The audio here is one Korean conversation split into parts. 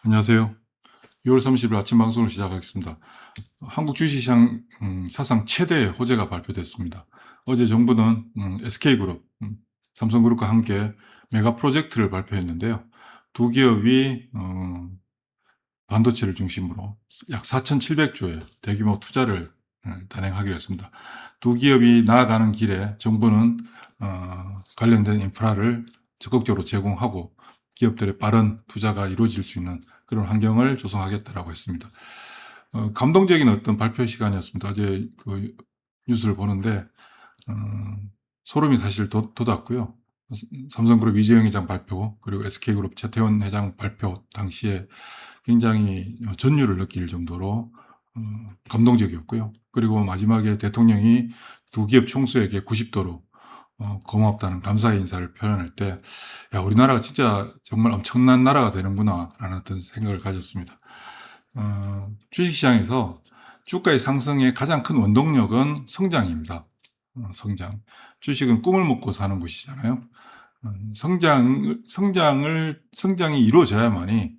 안녕하세요. 6월 30일 아침 방송을 시작하겠습니다. 한국 주식시장 사상 최대의 호재가 발표됐습니다. 어제 정부는 SK그룹, 삼성그룹과 함께 메가 프로젝트를 발표했는데요. 두 기업이 반도체를 중심으로 약 4,700조의 대규모 투자를 단행하기로 했습니다. 두 기업이 나아가는 길에 정부는 관련된 인프라를 적극적으로 제공하고 기업들의 빠른 투자가 이루어질 수 있는 그런 환경을 조성하겠다라고 했습니다. 감동적인 어떤 발표 시간이었습니다. 어제 그 뉴스를 보는데 소름이 사실 돋았고요. 삼성그룹 이재용 회장 발표, 그리고 SK그룹 최태원 회장 발표 당시에 굉장히 전율을 느낄 정도로 감동적이었고요. 그리고 마지막에 대통령이 두 기업 총수에게 90도로 고맙다는 감사의 인사를 표현할 때, 야, 우리나라가 진짜 정말 엄청난 나라가 되는구나라는 어떤 생각을 가졌습니다. 주식시장에서 주가의 상승의 가장 큰 원동력은 성장입니다. 성장. 주식은 꿈을 먹고 사는 곳이잖아요. 성장이 이루어져야만이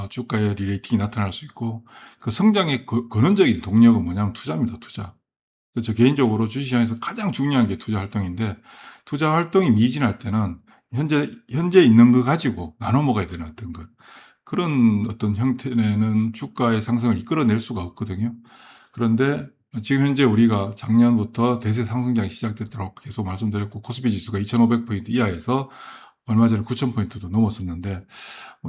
주가의 리레이팅이 나타날 수 있고, 그 성장의 근원적인 동력은 뭐냐면 투자입니다, 투자. 그래서 개인적으로 주식시장에서 가장 중요한 게 투자 활동인데, 투자 활동이 미진할 때는 현재 있는 거 가지고 나눠 먹어야 되는 어떤 것. 그런 어떤 형태는 주가의 상승을 이끌어낼 수가 없거든요. 그런데 지금 현재 우리가 작년부터 대세 상승장이 시작됐다고 계속 말씀드렸고, 코스피 지수가 2,500포인트 이하에서 얼마 전에 9,000포인트도 넘었었는데,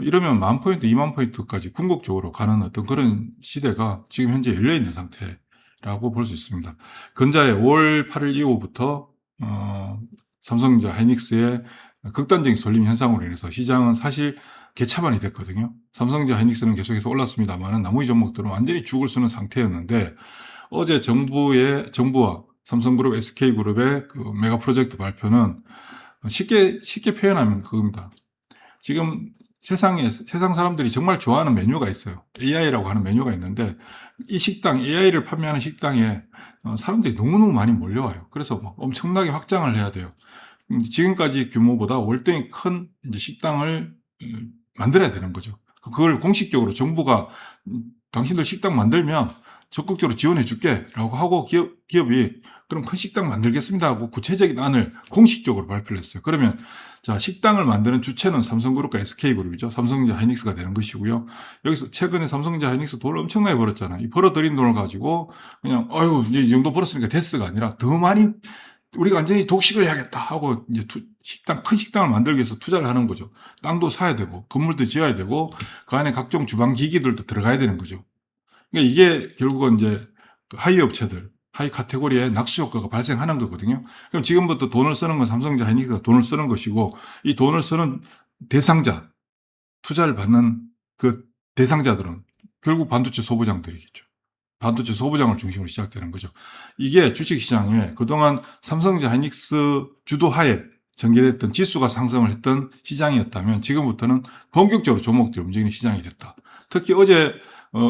이러면 10,000포인트, 20,000포인트까지 궁극적으로 가는 어떤 그런 시대가 지금 현재 열려있는 상태라고 볼 수 있습니다. 근자에 5월 8일 이후부터 삼성전자, 하이닉스의 극단적인 쏠림 현상으로 인해서 시장은 사실 개차반이 됐거든요. 삼성전자, 하이닉스는 계속해서 올랐습니다만 나머지 종목들은 완전히 죽을 쓰는 상태였는데, 어제 정부와 삼성그룹, SK그룹의 그 메가 프로젝트 발표는 쉽게 표현하면 그겁니다. 지금 세상 사람들이 정말 좋아하는 메뉴가 있어요. AI라고 하는 메뉴가 있는데, 이 식당, AI를 판매하는 식당에 사람들이 너무너무 많이 몰려와요. 그래서 막 엄청나게 확장을 해야 돼요. 지금까지 규모보다 월등히 큰 이제 식당을 만들어야 되는 거죠. 그걸 공식적으로 정부가 당신들 식당 만들면 적극적으로 지원해 줄게 라고 하고 기업이 그럼 큰 식당 만들겠습니다 하고 구체적인 안을 공식적으로 발표를 했어요. 그러면 자, 식당을 만드는 주체는 삼성그룹과 SK그룹이죠. 삼성전자, 하이닉스가 되는 것이고요. 여기서 최근에 삼성전자, 하이닉스 돈을 엄청나게 벌었잖아요. 이 벌어들인 돈을 가지고 그냥 아유 이제 이 정도 벌었으니까 됐어가 아니라 더 많이 우리가 완전히 독식을 해야겠다 하고 이제 큰 식당을 만들기 위해서 투자를 하는 거죠. 땅도 사야 되고 건물도 지어야 되고 그 안에 각종 주방 기기들도 들어가야 되는 거죠. 그러니까 이게 결국은 이제 하이 업체들, 하이 카테고리에 낙수 효과가 발생하는 거거든요. 그럼 지금부터 돈을 쓰는 건 삼성전자, 하이닉스가 돈을 쓰는 것이고, 이 돈을 쓰는 대상자, 투자를 받는 그 대상자들은 결국 반도체 소부장들이겠죠. 반도체 소부장을 중심으로 시작되는 거죠. 이게 주식시장에 그동안 삼성전자, 하이닉스 주도하에 전개됐던 지수가 상승을 했던 시장이었다면 지금부터는 본격적으로 종목들이 움직이는 시장이 됐다. 특히 어제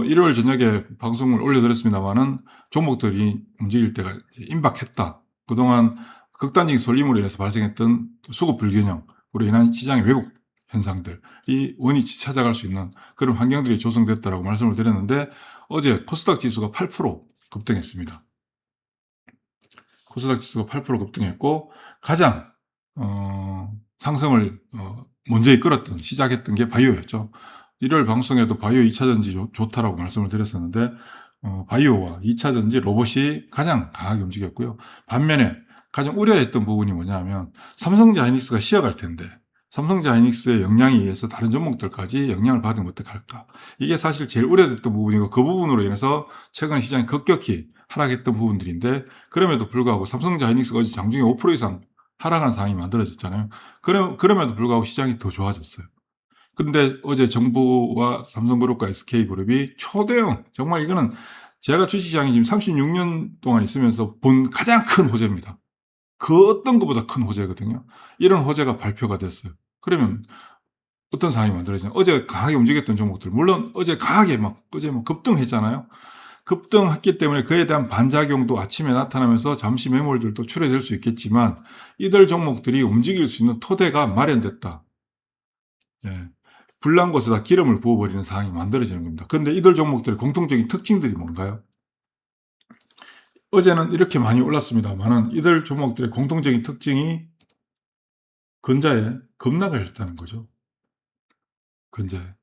일요일 저녁에 방송을 올려드렸습니다만은 종목들이 움직일 때가 임박했다. 그동안 극단적인 쏠림으로 인해서 발생했던 수급 불균형으로 인한 시장의 왜곡 현상들이 원위치 찾아갈 수 있는 그런 환경들이 조성됐다라고 말씀을 드렸는데, 어제 코스닥 지수가 8% 급등했습니다. 코스닥 지수가 8% 급등했고, 가장 상승을 먼저 이끌었던 시작했던 게 바이오였죠. 일요일 방송에도 바이오 2차전지 좋다라고 말씀을 드렸었는데, 바이오와 2차전지 로봇이 가장 강하게 움직였고요. 반면에 가장 우려했던 부분이 뭐냐면 삼성전자, 하이닉스가 쉬어갈 텐데 삼성전자, 하이닉스의 영향에 의해서 다른 종목들까지 영향을 받으면 어떡할까. 이게 사실 제일 우려됐던 부분이고, 그 부분으로 인해서 최근 시장이 급격히 하락했던 부분들인데, 그럼에도 불구하고 삼성전자, 하이닉스가 어제 장중에 5% 이상 하락한 상황이 만들어졌잖아요. 그럼에도 불구하고 시장이 더 좋아졌어요. 근데 어제 정부와 삼성그룹과 SK그룹이 초대형, 정말 이거는 제가 주식시장에 지금 36년 동안 있으면서 본 가장 큰 호재입니다. 그 어떤 것보다 큰 호재거든요. 이런 호재가 발표가 됐어요. 그러면 어떤 상황이 만들어지냐. 어제 강하게 움직였던 종목들, 물론 어제 강하게 어제 급등했잖아요. 급등했기 때문에 그에 대한 반작용도 아침에 나타나면서 잠시 매물들도 출회될 수 있겠지만, 이들 종목들이 움직일 수 있는 토대가 마련됐다. 예. 불난 곳에다 기름을 부어버리는 상황이 만들어지는 겁니다. 근데 이들 종목들의 공통적인 특징들이 뭔가요? 어제는 이렇게 많이 올랐습니다만은 이들 종목들의 공통적인 특징이 근자에 급락을 했다는 거죠. 근자에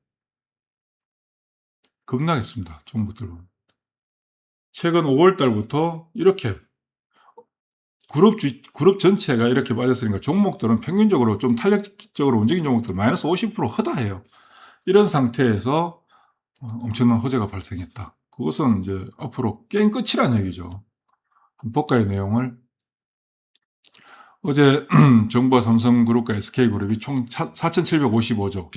급락했습니다. 종목들. 최근 5월 달부터 이렇게 그룹 전체가 이렇게 빠졌으니까 종목들은 평균적으로 좀 탄력적으로 움직인 종목들 마이너스 50% 허다해요. 이런 상태에서 엄청난 호재가 발생했다. 그것은 이제 앞으로 게임 끝이라는 얘기죠. 한번 볼까요, 내용을? 어제 정부와 삼성그룹과 SK그룹이 총 4,755조,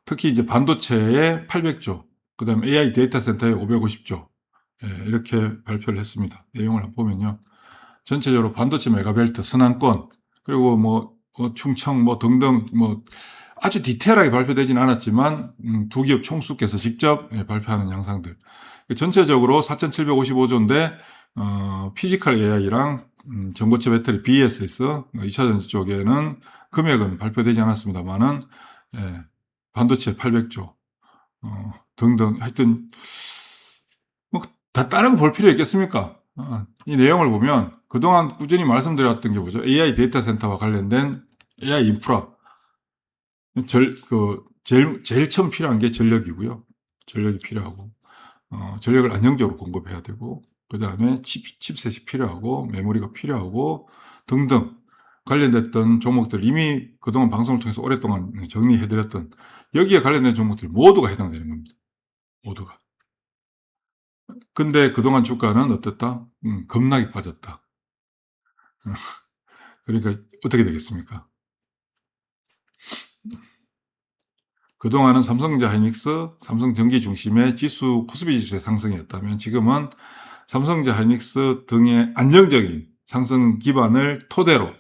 특히 이제 반도체에 800조, 그 다음에 AI 데이터 센터에 550조, 이렇게 발표를 했습니다. 내용을 한번 보면요. 전체적으로 반도체 메가벨트, 선안권, 그리고 충청 등등 아주 디테일하게 발표되진 않았지만 두 기업 총수께서 직접 발표하는 양상들. 전체적으로 4,755조인데 피지컬 AI랑 전고체 배터리 BESS 2차전지 쪽에는 금액은 발표되지 않았습니다만은 반도체 800조 등등 하여튼 다 다른 거 볼 필요 있겠습니까? 이 내용을 보면 그동안 꾸준히 말씀드렸던 게 뭐죠? AI 데이터 센터와 관련된 AI 인프라. 제일 처음 필요한 게 전력이고요. 전력이 필요하고, 전력을 안정적으로 공급해야 되고, 그 다음에 칩셋이 필요하고, 메모리가 필요하고, 등등 관련됐던 종목들 이미 그동안 방송을 통해서 오랫동안 정리해드렸던 여기에 관련된 종목들 모두가 해당되는 겁니다. 모두가. 근데 그동안 주가는 어땠다? 급락이 빠졌다. 그러니까 어떻게 되겠습니까? 그동안은 삼성전자 하이닉스, 삼성전기 중심의 지수, 코스피 지수의 상승이었다면 지금은 삼성전자 하이닉스 등의 안정적인 상승 기반을 토대로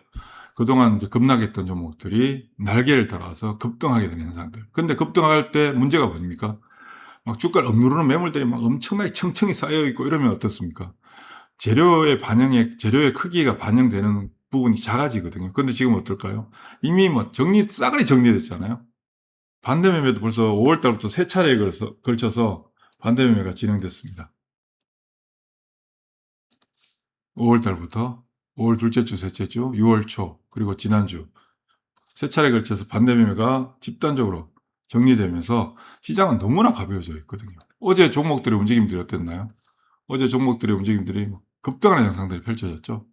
그동안 이제 급락했던 종목들이 날개를 달아서 급등하게 되는 현상들. 근데 급등할 때 문제가 뭡니까? 막 주가를 억누르는 매물들이 막 엄청나게 청청이 쌓여 있고 이러면 어떻습니까? 재료의 크기가 반영되는 부분이 작아지거든요. 근데 지금 어떨까요? 이미 싸그리 정리됐잖아요. 반대 매매도 벌써 5월 달부터 세 차례에 걸쳐서 반대 매매가 진행됐습니다. 5월 달부터 5월 둘째 주, 셋째 주, 6월 초, 그리고 지난주 세 차례에 걸쳐서 반대 매매가 집단적으로 정리되면서 시장은 너무나 가벼워져 있거든요. 어제 종목들의 움직임들이 어땠나요? 어제 종목들의 움직임들이 급등하는 양상들이 펼쳐졌죠.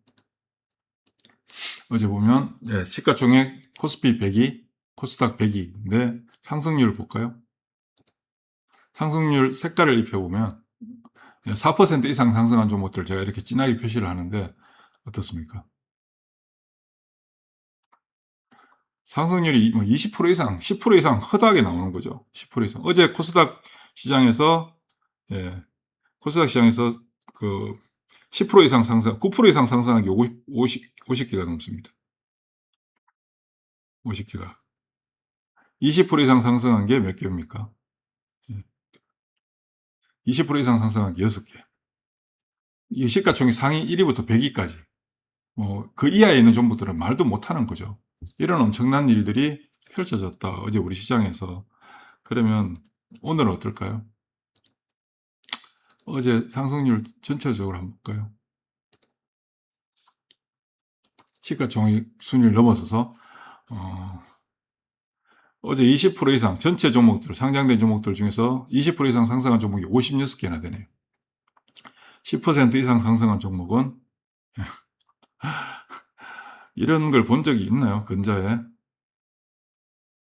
어제 보면 시가총액 코스피 100이, 코스닥 100이인데 상승률을 볼까요? 상승률 색깔을 입혀보면 4% 이상 상승한 종목들 제가 이렇게 진하게 표시를 하는데 어떻습니까? 상승률이 20% 이상, 10% 이상 허다하게 나오는 거죠. 10% 이상. 어제 코스닥 시장에서 그 10% 이상 상승, 9% 이상 상승한 게 50개가 넘습니다. 50개가. 20% 이상 상승한 게 몇 개입니까? 20% 이상 상승한 게 6개. 이 시가총액 상위 1위부터 100위까지. 그 이하에 있는 종목들은 말도 못하는 거죠. 이런 엄청난 일들이 펼쳐졌다. 어제 우리 시장에서. 그러면 오늘은 어떨까요? 어제 상승률 전체적으로 한번 볼까요? 시가총액 순위를 넘어서서 어제 20% 이상 전체 종목들, 상장된 종목들 중에서 20% 이상 상승한 종목이 56개나 되네요. 10% 이상 상승한 종목은 이런 걸 본 적이 있나요? 근자에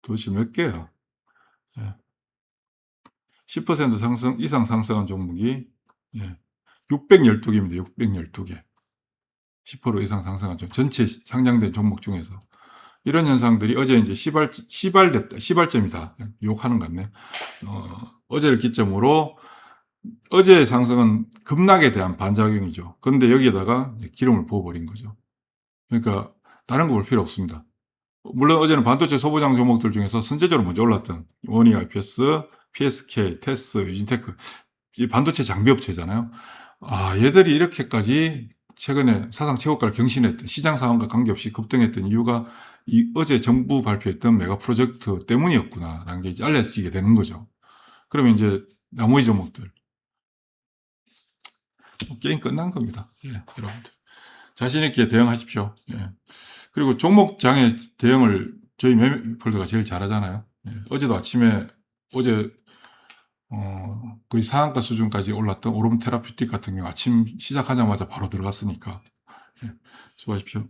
도대체 몇 개야? 10% 상승 이상 상승한 종목이 612개입니다. 612개. 10% 이상 상승한 종목, 전체 상장된 종목 중에서 이런 현상들이 어제 이제 시발점이다. 욕하는 것 같네. 어제를 기점으로 어제의 상승은 급락에 대한 반작용이죠. 그런데 여기에다가 기름을 부어버린 거죠. 그러니까 다른 거 볼 필요 없습니다. 물론 어제는 반도체 소부장 종목들 중에서 선제적으로 먼저 올랐던 원희 IPS, PSK, 테스, 유진테크 이 반도체 장비업체잖아요. 얘들이 이렇게까지 최근에 사상 최고가를 경신했던 시장 상황과 관계없이 급등했던 이유가 어제 정부 발표했던 메가 프로젝트 때문이었구나라는 게 이제 알려지게 되는 거죠. 그러면 이제 나머지 종목들 게임 끝난 겁니다. 예, 여러분들 자신 있게 대응하십시오. 예. 그리고 종목장의 대응을 저희 매매폴더가 제일 잘하잖아요. 예. 어제도 아침에 어제 거의 상한가 수준까지 올랐던 오름 테라퓨틱 같은 경우 아침 시작하자마자 바로 들어갔으니까. 예. 수고하십시오.